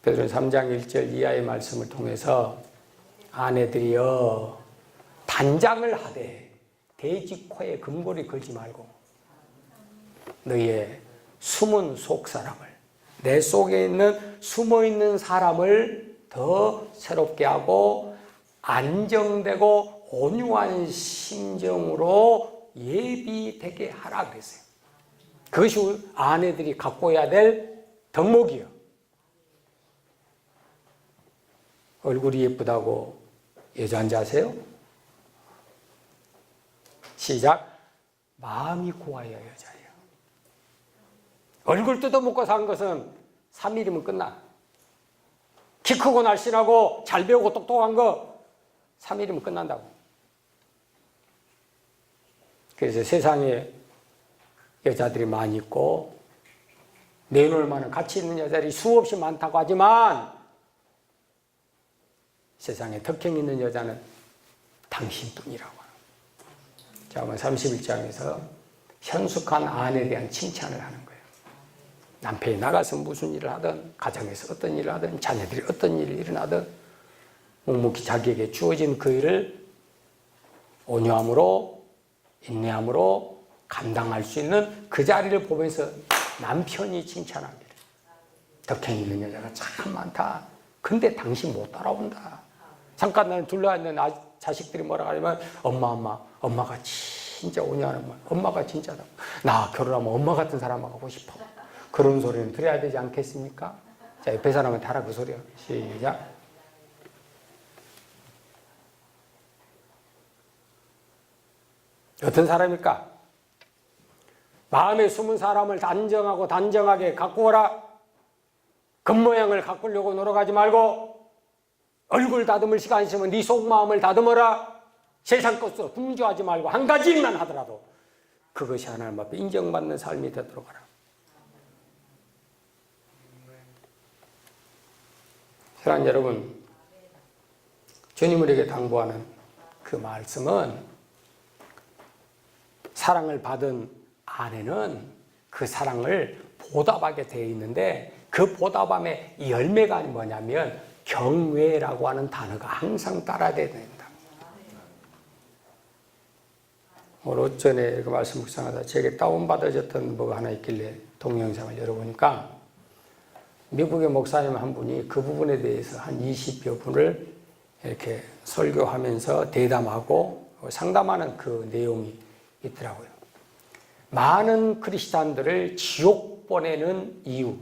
베드로 3장 1절 이하의 말씀을 통해서 아내들이여 단장을 하되 돼지 코에 금고리 걸지 말고 너희의 숨은 속사람을, 내 속에 있는 숨어있는 사람을 더 새롭게 하고 안정되고 온유한 심정으로 예비되게 하라 그랬어요. 그것이 아내들이 갖고 해야 될 덕목이요. 얼굴이 예쁘다고 여자 안 자세요? 시작. 마음이 고와야 여자예요. 얼굴 뜯어먹고 산 것은 3일이면 끝나. 키 크고 날씬하고 잘 배우고 똑똑한 거 3일이면 끝난다고. 그래서 세상에 여자들이 많이 있고 내놓을 만한 가치 있는 여자들이 수없이 많다고 하지만 세상에 덕행 있는 여자는 당신뿐이라고 하는 거예요. 자, 31장에서 현숙한 아내에 대한 칭찬을 하는 거예요. 남편이 나가서 무슨 일을 하든 가정에서 어떤 일을 하든 자녀들이 어떤 일이 일어나든 묵묵히 자기에게 주어진 그 일을 온유함으로 인내함으로 감당할 수 있는 그 자리를 보면서 남편이 칭찬합니다. 덕행 있는 여자가 참 많다. 근데 당신 못 따라온다. 잠깐 나는 둘러앉는 자식들이 뭐라 하냐면 엄마가 진짜 온유한 엄마. 엄마가 진짜다. 나 결혼하면 엄마 같은 사람하고 하고 싶어. 그런 소리는 들어야 되지 않겠습니까? 자, 옆에 사람한테 하라 그 소리요. 시작. 어떤 사람일까? 마음에 숨은 사람을 단정하고 단정하게 갖고 오라. 겉모양을 가꾸려고 노력하지 말고 얼굴 다듬을 시간 있으면 네 속마음을 다듬어라. 세상 것으로 분주하지 말고 한 가지만 하더라도 그것이 하나님 앞에 인정받는 삶이 되도록 하라. 사랑하는 여러분, 주님 우리에게 당부하는 그 말씀은 사랑을 받은 아내는 그 사랑을 보답하게 되어 있는데 그 보답함의 열매가 뭐냐면 경외라고 하는 단어가 항상 따라야 된다. 오늘 오전에 그 말씀 묵상하다 제게 다운받아졌던 뭐가 하나 있길래 동영상을 열어보니까 미국의 목사님 한 분이 그 부분에 대해서 한 20여 분을 이렇게 설교하면서 대담하고 상담하는 그 내용이 있더라고요. 많은 크리스찬들을 지옥 보내는 이유,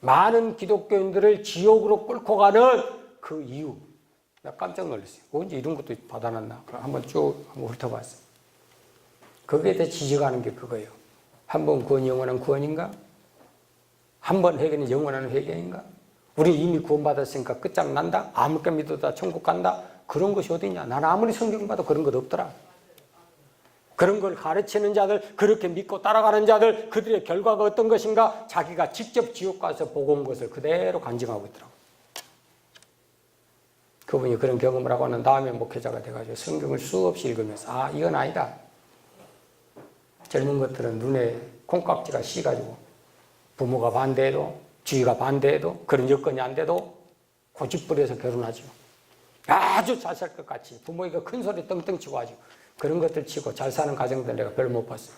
많은 기독교인들을 지옥으로 끌고 가는 그 이유, 나 깜짝 놀랐어요. 언제 이런 것도 받아놨나? 한번 훑어봤어요. 거기에 대해 지적하는 게 그거예요. 한 번 구원이 영원한 구원인가? 한 번 회개는 영원한 회개인가? 우리 이미 구원받았으니까 끝장난다? 아무렇게 믿어도 천국 간다? 그런 것이 어디냐? 나는 아무리 성경 봐도 그런 것 없더라. 그런 걸 가르치는 자들, 그렇게 믿고 따라가는 자들, 그들의 결과가 어떤 것인가? 자기가 직접 지옥 가서 보고 온 것을 그대로 간증하고 있더라고요. 그분이 그런 경험을 하고 난 다음에 목회자가 돼가지고 성경을 수없이 읽으면서 이건 아니다. 젊은 것들은 눈에 콩깍지가 씌가지고 부모가 반대해도 주위가 반대해도 그런 여건이 안 돼도 고집부려서 결혼하죠. 아주 잘 살 것 같이 부모가 큰 소리 떵떵 치고 하죠. 그런 것들 치고 잘 사는 가정들 내가 별로 못 봤어요.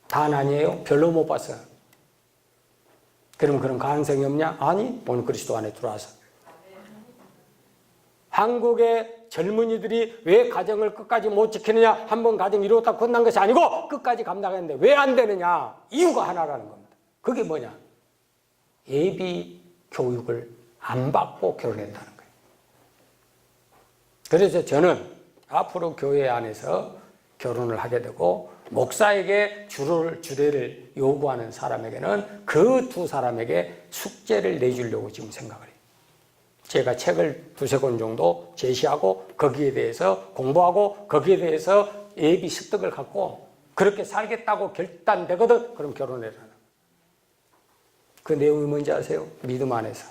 다 아니에요? 별로 못 봤어요. 그럼 그런 가능성이 없냐? 아니, 오늘 그리스도 안에 들어와서. 한국의 젊은이들이 왜 가정을 끝까지 못 지키느냐, 한 번 가정 이루었다 끝난 것이 아니고 끝까지 감당했는데 왜 안 되느냐, 이유가 하나라는 겁니다. 그게 뭐냐, 예비 교육을 안 받고 결혼했다는 거예요. 그래서 저는 앞으로 교회 안에서 결혼을 하게 되고 목사에게 주례를 요구하는 사람에게는 그 두 사람에게 숙제를 내주려고 지금 생각을 해요. 제가 책을 두세 권 정도 제시하고 거기에 대해서 공부하고 거기에 대해서 예비 습득을 갖고 그렇게 살겠다고 결단되거든, 그럼 결혼해라. 그 내용이 뭔지 아세요? 믿음 안에서,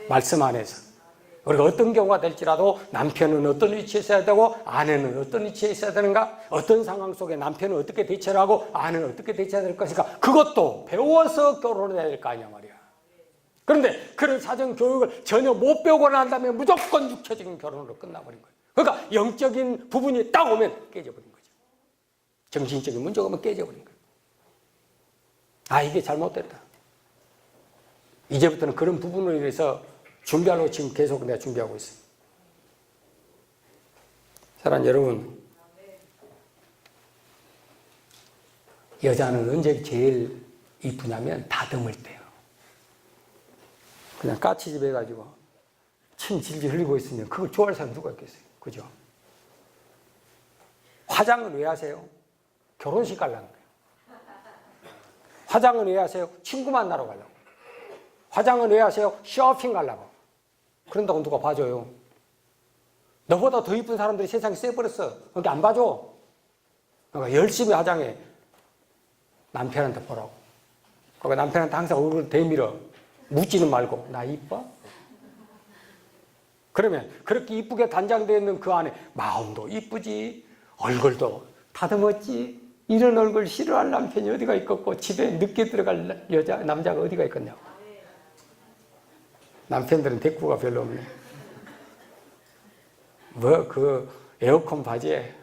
말씀 안에서. 우리가 어떤 경우가 될지라도 남편은 어떤 위치에 있어야 되고 아내는 어떤 위치에 있어야 되는가, 어떤 상황 속에 남편은 어떻게 대처를 하고 아내는 어떻게 대처해야 될 것인가, 그것도 배워서 결혼을 해야 될 거 아니야 말이야. 그런데 그런 사전 교육을 전혀 못 배우고 난 다음에 무조건 육체적인 결혼으로 끝나버린 거예요. 그러니까 영적인 부분이 딱 오면 깨져버린 거죠. 정신적인 문제가 오면 깨져버린 거예요. 아, 이게 잘못됐다. 이제부터는 그런 부분을 위해서 준비하려고 지금 계속 내가 준비하고 있어요. 사랑하는 여러분, 여자는 언제 제일 이쁘냐면 다듬을 때요. 그냥 까치집 해가지고 침 질질 흘리고 있으면 그걸 좋아할 사람 누가 있겠어요? 그죠? 화장은 왜 하세요? 결혼식 가려는 거예요. 화장은 왜 하세요? 친구 만나러 가려고. 화장은 왜 하세요? 쇼핑 가려고. 그런다고 누가 봐줘요? 너보다 더 이쁜 사람들이 세상에 쎄버렸어. 그러니까 안 봐줘. 그러니까 열심히 화장해. 남편한테 보라고. 그러니까 남편한테 항상 얼굴을 대밀어. 묻지는 말고, 나 이뻐? 그러면 그렇게 이쁘게 단장되어 있는 그 안에 마음도 이쁘지, 얼굴도 다듬었지, 이런 얼굴 싫어할 남편이 어디가 있겠고 집에 늦게 들어갈 남자가 어디가 있겠냐고. 남편들은 대꾸가 별로 없네. 뭐 그 에어컨 바지에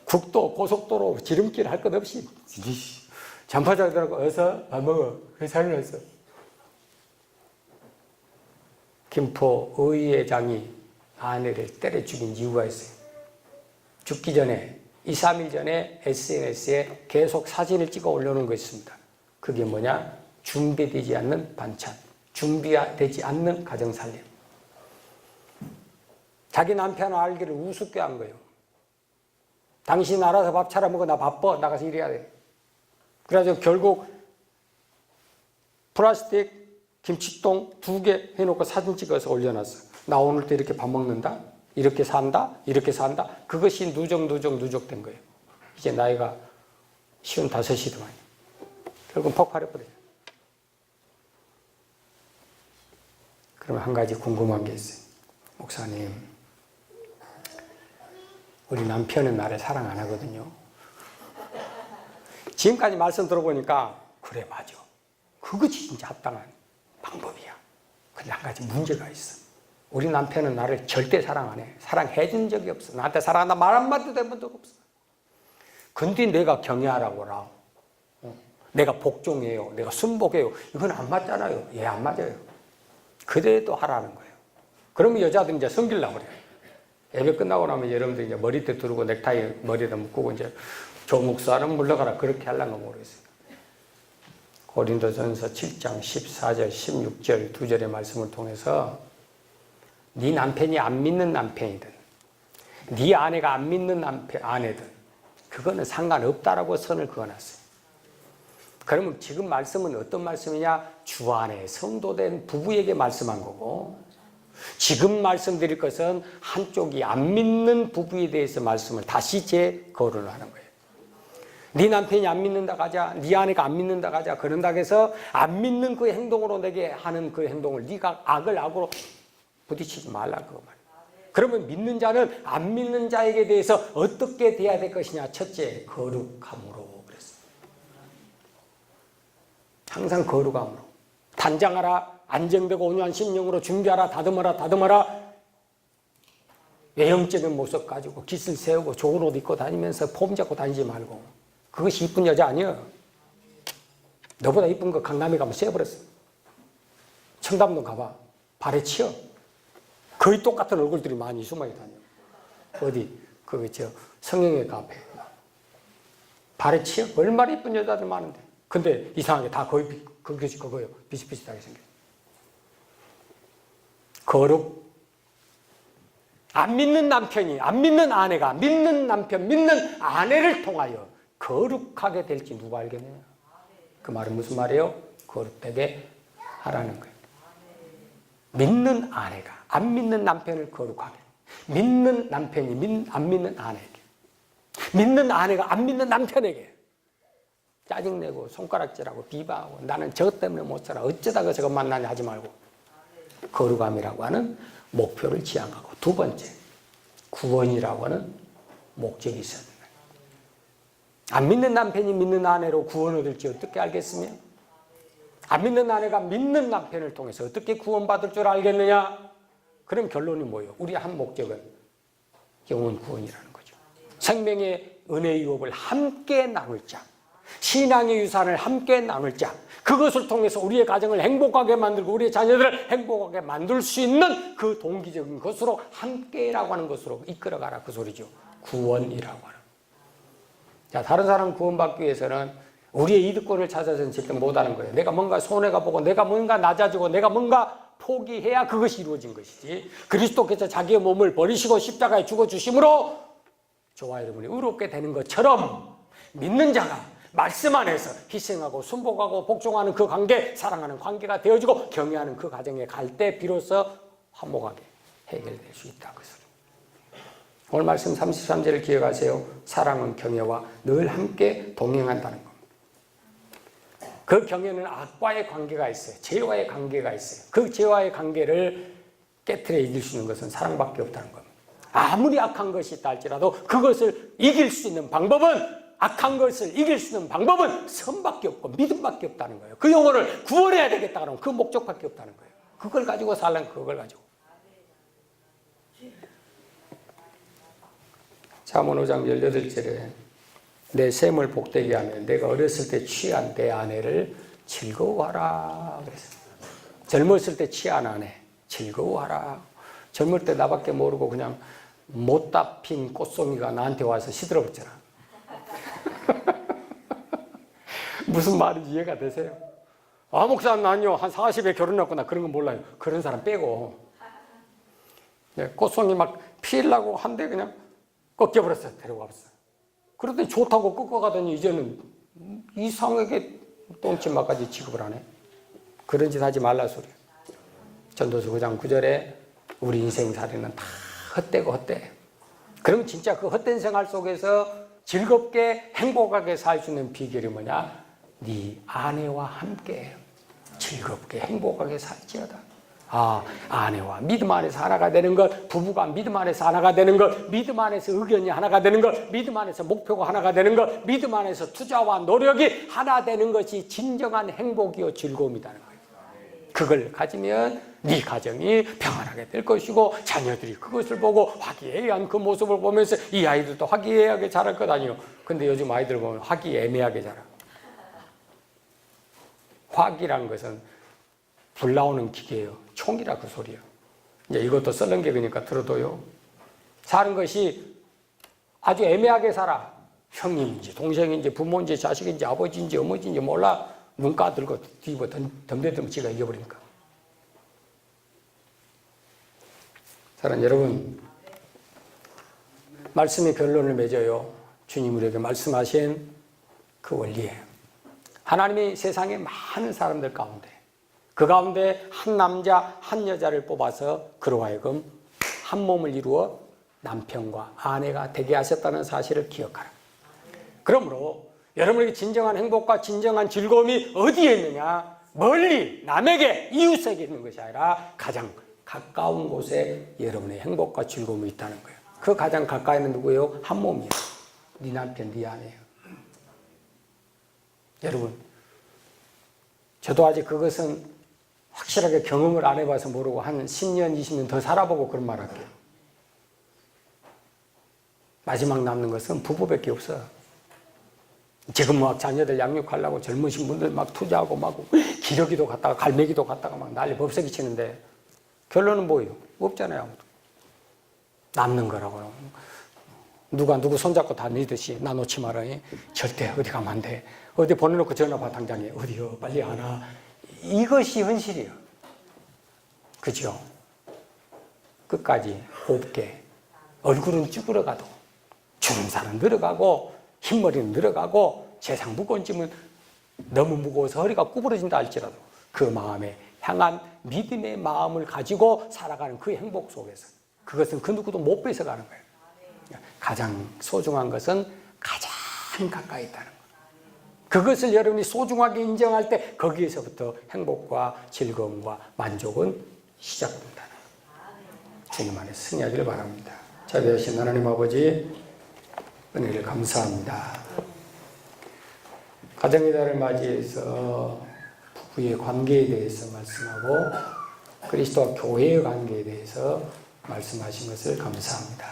국도 고속도로 지름길 할 것 없이 잠바자들하고 어서 밥 먹어. 회사를 했어. 김포 의회장이 아내를 때려 죽인 이유가 있어요. 죽기 전에 2, 3일 전에 SNS에 계속 사진을 찍어 올려놓은 거 있습니다. 그게 뭐냐? 준비되지 않는 반찬, 준비되지 않는 가정살림. 자기 남편은 알기를 우습게 한 거예요. 당신 알아서 밥 차려 먹어. 나 바빠. 나가서 일해야 돼. 그래서 결국 플라스틱 김치통 2개 해놓고 사진 찍어서 올려놨어. 나 오늘도 이렇게 밥 먹는다. 이렇게 산다. 이렇게 산다. 그것이 누적된 거예요. 이제 나이가 55이더만. 결국 폭발해버려요. 그러면 한 가지 궁금한 게 있어요. 목사님, 우리 남편은 나를 사랑 안 하거든요. 지금까지 말씀 들어보니까 그래, 맞아. 그것이 진짜 합당한 방법이야. 근데 한 가지 문제가 있어. 우리 남편은 나를 절대 사랑 안 해. 사랑해 준 적이 없어. 나한테 사랑한다 말 한마디도 해본 적 없어. 근데 내가 경애하라고 하라. 내가 복종해요. 내가 순복해요. 이건 안 맞잖아요. 예, 안 맞아요. 그래도 하라는 거예요. 그러면 여자들은 이제 섬기려고 그래요. 예배 끝나고 나면 여러분들 이제 머리띠 두르고 넥타이 머리에다 묶고 이제 조목사는 물러가라. 그렇게 하려는 거 모르겠어요. 고린도전서 7장 14절, 16절 두 절의 말씀을 통해서 네 남편이 안 믿는 남편이든 네 아내가 안 믿는 아내든 그거는 상관없다라고 선을 그어놨어요. 그러면 지금 말씀은 어떤 말씀이냐? 주 안에 성도된 부부에게 말씀한 거고, 지금 말씀드릴 것은 한쪽이 안 믿는 부부에 대해서 말씀을 다시 재거론을 하는 거예요. 네 남편이 안 믿는다 가자, 네 아내가 안 믿는다 가자, 그런다고 해서 안 믿는 그 행동으로 내게 하는 그 행동을 네가 악을 악으로 부딪히지 말라 그거 말이에요. 그러면 믿는 자는 안 믿는 자에게 대해서 어떻게 대해야 될 것이냐? 첫째, 거룩함으로 그랬어요. 항상 거룩함으로. 단장하라, 안정되고 온유한 심령으로 준비하라, 다듬어라. 외형적인 모습 가지고 깃을 세우고 좋은 옷 입고 다니면서 폼 잡고 다니지 말고. 그것이 이쁜 여자 아니야. 너보다 이쁜 거 강남에 가면 쎄버렸어. 청담동 가봐. 발에 치여. 거의 똑같은 얼굴들이 많이 숨어있 다녀. 어디 성형외 카페 발에 치여. 얼마나 이쁜 여자들 많은데. 근데 이상하게 다 거의 그거예요. 비슷비슷하게 생겨. 거룩. 안 믿는 남편이, 안 믿는 아내가 믿는 남편, 믿는 아내를 통하여 거룩하게 될지 누가 알겠느냐. 그 말은 무슨 말이에요? 거룩되게 하라는 거예요. 믿는 아내가 안 믿는 남편을 거룩하게, 믿는 남편이 안 믿는 아내에게, 믿는 아내가 안 믿는 남편에게 짜증내고 손가락질하고 비방하고 나는 저것 때문에 못 살아, 어쩌다가 저것 만나냐 하지 말고 거룩함이라고 하는 목표를 지향하고, 두 번째 구원이라고 하는 목적이 있어야 된다. 안 믿는 남편이 믿는 아내로 구원을 얻을지 어떻게 알겠으며, 안 믿는 아내가 믿는 남편을 통해서 어떻게 구원받을 줄 알겠느냐? 그럼 결론이 뭐예요? 우리의 한 목적은 영혼 구원이라는 거죠. 생명의 은혜의 유업을 함께 나눌 자, 신앙의 유산을 함께 나눌 자, 그것을 통해서 우리의 가정을 행복하게 만들고 우리의 자녀들을 행복하게 만들 수 있는 그 동기적인 것으로 함께라고 하는 것으로 이끌어가라, 그 소리죠. 구원이라고 하는. 자, 다른 사람 구원받기 위해서는 우리의 이득권을 찾아서는 절대 못하는 거예요. 내가 뭔가 손해가 보고 내가 뭔가 낮아지고 내가 뭔가 포기해야 그것이 이루어진 것이지, 그리스도께서 자기의 몸을 버리시고 십자가에 죽어주심으로 저와 여러분이 의롭게 되는 것처럼 믿는 자가 말씀 안에서 희생하고 순복하고 복종하는 그 관계, 사랑하는 관계가 되어지고 경외하는 그 가정에 갈 때 비로소 화목하게 해결될 수 있다. 그 소리. 오늘 말씀 33절을 기억하세요. 사랑은 경외와 늘 함께 동행한다는 겁니다. 그 경외는 악과의 관계가 있어요. 죄와의 관계가 있어요. 그 죄와의 관계를 깨트려 이길 수 있는 것은 사랑밖에 없다는 겁니다. 아무리 악한 것이 있다 할지라도 그것을 이길 수 있는 방법은, 악한 것을 이길 수 있는 방법은 선밖에 없고 믿음밖에 없다는 거예요. 그 영혼을 구원해야 되겠다 그러면 그 목적밖에 없다는 거예요. 그걸 가지고 살려면 그걸 가지고. 잠언 5장 18절에 내 샘을 복되게 하며 내가 어렸을 때 취한 내 아내를 즐거워하라 그랬어요. 젊었을 때 취한 아내 즐거워하라. 젊을 때 나밖에 모르고 그냥 못다 핀 꽃송이가 나한테 와서 시들어붙잖아. 무슨 말인지 이해가 되세요? 아, 목사님 난요 한 40에 결혼했구나 그런 건 몰라요. 그런 사람 빼고. 꽃송이 막 피려고 한데 그냥 꺾여버렸어요. 데리고 가버렸어요. 그러더니 좋다고 꺾어가더니 이제는 이상하게 똥침막까지 취급을 하네. 그런 짓 하지 말라 소리야. 전도서 9장 9절에 우리 인생살이는 다 헛되고 헛돼. 그럼 진짜 그 헛된 생활 속에서 즐겁게 행복하게 살 수 있는 비결이 뭐냐? 네 아내와 함께 즐겁게 행복하게 살지어다. 아, 아내와 믿음 안에서 하나가 되는 것, 부부가 믿음 안에서 하나가 되는 것, 믿음 안에서 의견이 하나가 되는 것, 믿음 안에서 목표가 하나가 되는 것, 믿음 안에서 투자와 노력이 하나 되는 것이 진정한 행복이요 즐거움이라는 거예요. 그걸 가지면 네 가정이 평안하게 될 것이고 자녀들이 그것을 보고 화기애애한 그 모습을 보면서 이 아이들도 화기애애하게 자랄 것 아니에요. 근데 요즘 아이들 보면 화기애매하게 자라. 화기란 것은 불 나오는 기계예요. 총이라 그 소리예요. 이제 이것도 썰렁 개그니까 들어도요. 사는 것이 아주 애매하게 살아. 형님인지 동생인지 부모인지 자식인지 아버지인지 어머니인지 몰라. 눈 까들고 뒤집어 덤벼들면 지가 이겨버리니까. 사랑하는 여러분, 말씀의 결론을 맺어요. 주님 우리에게 말씀하신 그 원리에 하나님이 세상의 많은 사람들 가운데 그 가운데 한 남자 한 여자를 뽑아서 그로 하여금 한 몸을 이루어 남편과 아내가 되게 하셨다는 사실을 기억하라. 그러므로 여러분에게 진정한 행복과 진정한 즐거움이 어디에 있느냐? 멀리 남에게 이웃에게 있는 것이 아니라 가장 가까운 곳에 여러분의 행복과 즐거움이 있다는 거예요. 그 가장 가까이 있는 누구예요? 한 몸이에요. 네 남편, 네 아내예요. 여러분, 저도 아직 그것은 확실하게 경험을 안 해봐서 모르고 한 10년, 20년 더 살아보고 그런 말 할게요. 마지막 남는 것은 부부밖에 없어. 지금 막 자녀들 양육하려고 젊으신 분들 막 투자하고 막 기러기도 갔다가 갈매기도 갔다가 막 난리 법석이 치는데 결론은 뭐예요? 없잖아요. 아무도. 남는 거라고. 누가 누구 손잡고 다니듯이 나 놓지 마라. 절대 어디 가면 안 돼. 어디 보내놓고 전화 받 당장에 어디요? 빨리 안 와. 이것이 현실이에요. 그죠? 끝까지 곱게 얼굴은 쭈그러가도 주름살은 늘어가고 흰머리는 늘어가고 세상 무거운 짐은 너무 무거워서 허리가 구부러진다 할지라도 그 마음에 향한 믿음의 마음을 가지고 살아가는 그 행복 속에서 그것은 그 누구도 못 뺏어가는 거예요. 가장 소중한 것은 가장 가까이 있다는 거예요. 그것을 여러분이 소중하게 인정할 때 거기에서부터 행복과 즐거움과 만족은 시작된다는 거예요. 주님 안에 승리하기를 바랍니다. 자비하신 하나님 아버지 은혜를 감사합니다. 가정의 달을 맞이해서 부부의 관계에 대해서 말씀하고 그리스도와 교회의 관계에 대해서 말씀하신 것을 감사합니다.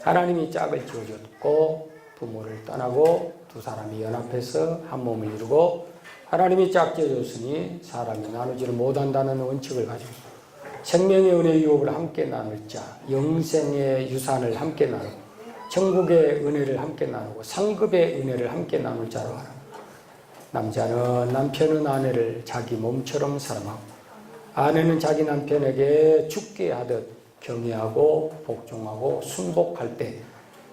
하나님이 짝을 지어줬고 부모를 떠나고 두 사람이 연합해서 한 몸을 이루고 하나님이 짝 지어줬으니 사람이 나누지를 못한다는 원칙을 가지고 생명의 은혜의 유업을 함께 나눌 자, 영생의 유산을 함께 나누고 천국의 은혜를 함께 나누고 상급의 은혜를 함께 나눌 자로 하라. 남자는 남편은 아내를 자기 몸처럼 사랑하고 아내는 자기 남편에게 죽게 하듯 경외하고 복종하고 순복할 때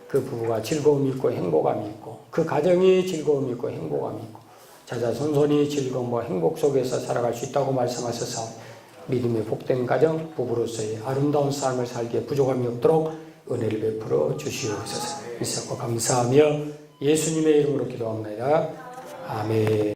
그 부부가 즐거움이 있고 행복감이 있고 그 가정이 즐거움이 있고 행복감이 있고 자자손손이 즐거움과 행복 속에서 살아갈 수 있다고 말씀하셔서 믿음의 복된 가정 부부로서의 아름다운 삶을 살기에 부족함이 없도록 은혜를 베풀어 주시옵소서. 있었고 감사하며 예수님의 이름으로 기도합니다. 아멘.